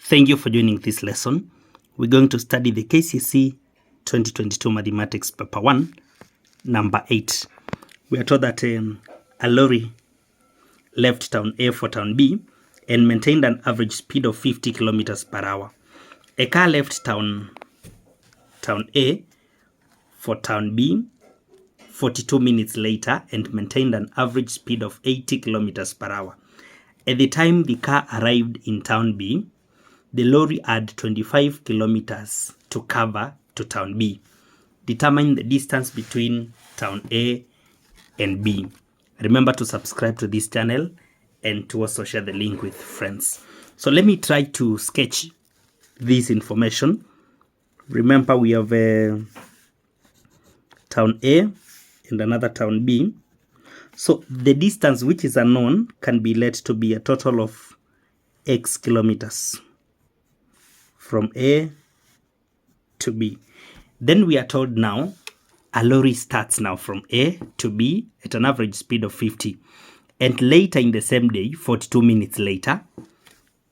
Thank you for joining this lesson. We're going to study the Kcse 2022 Mathematics Paper 1, number 8. We are told that a lorry left town A for town B and maintained an average speed of 50 kilometers per hour. A car left town A for town B 42 minutes later and maintained an average speed of 80 kilometers per hour. At the time the car arrived in town B, the lorry had 25 kilometers to cover to town B. Determine the distance between town A and B. Remember to subscribe to this channel and to also share the link with friends. So let me try to sketch this information. Remember we have town A and another town B. So the distance which is unknown can be let to be a total of x kilometers from A to B. Then we are told now a lorry starts now from A to B at an average speed of 50. And later in the same day, 42 minutes later.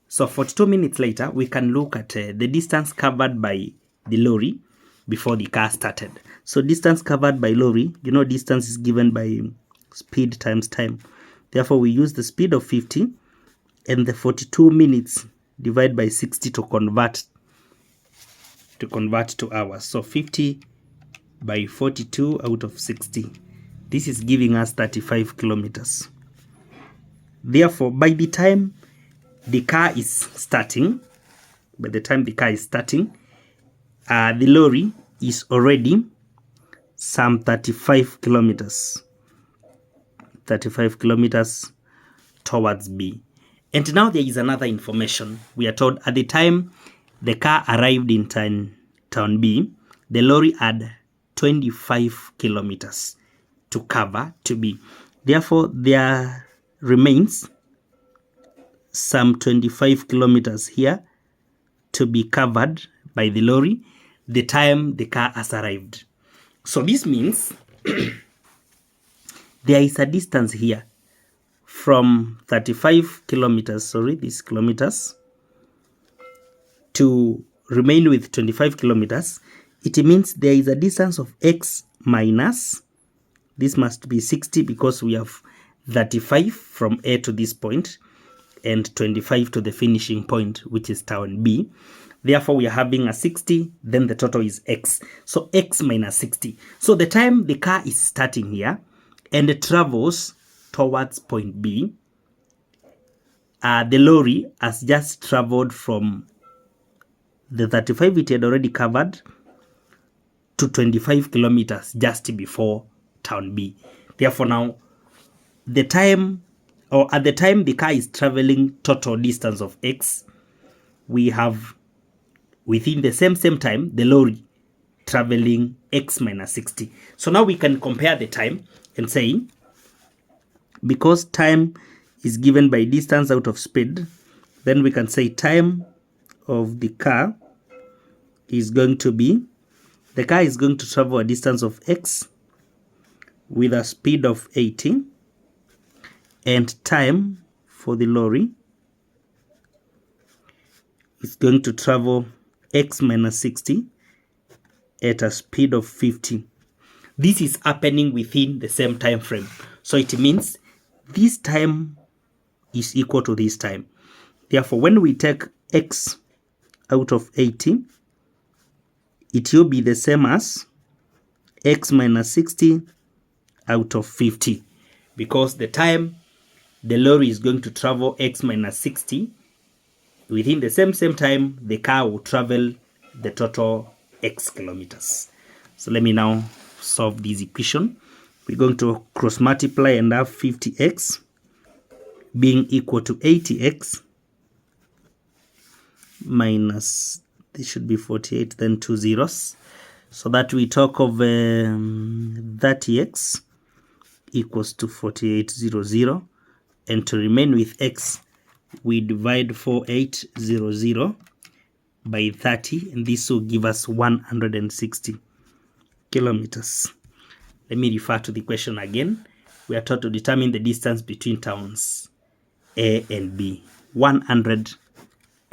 So 42 minutes later, we can look at the distance covered by the lorry before the car started. So distance covered by lorry, distance is given by speed times time. Therefore, we use the speed of 50 and the 42 minutes divide by 60 to convert to hours. So 50 by 42 out of 60. This is giving us 35 kilometers. Therefore, by the time the car is starting, the lorry is already some 35 kilometers towards B. And now there is another information. We are told at the time the car arrived in town B, the lorry had 25 kilometers to cover to B. Therefore, there remains some 25 kilometers here to be covered by the lorry the time the car has arrived. So this means there is a distance here from 35 kilometers, to remain with 25 kilometers. It means there is a distance of x minus, this must be 60 because we have 35 from A to this point and 25 to the finishing point, which is town B. Therefore, we are having a 60, then the total is x. So x minus 60. So the time the car is starting here and it travels towards point B, the lorry has just traveled from the 35 it had already covered to 25 kilometers just before town B. Therefore, now at the time the car is traveling total distance of x, we have within the same time the lorry traveling x minus 60. So now we can compare the time and say, because time is given by distance out of speed, then we can say time of the car is going to be, the car is going to travel a distance of x with a speed of 80, and time for the lorry is going to travel x minus 60 at a speed of 50. This is happening within the same time frame. So it means this time is equal to this time. Therefore, when we take x out of 80, it will be the same as x minus 60 out of 50, because the time the lorry is going to travel x minus 60, within the same time the car will travel the total x kilometers. So let me now solve this equation. We're going to cross multiply and have 50x being equal to 80x minus, this should be 48, then 2 zeros. So that we talk of 30x equals to 4800. And to remain with x, we divide 4800 by 30, and this will give us 160 kilometers. Let me refer to the question again. We are taught to determine the distance between towns A and B. 160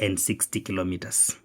and 60 kilometers.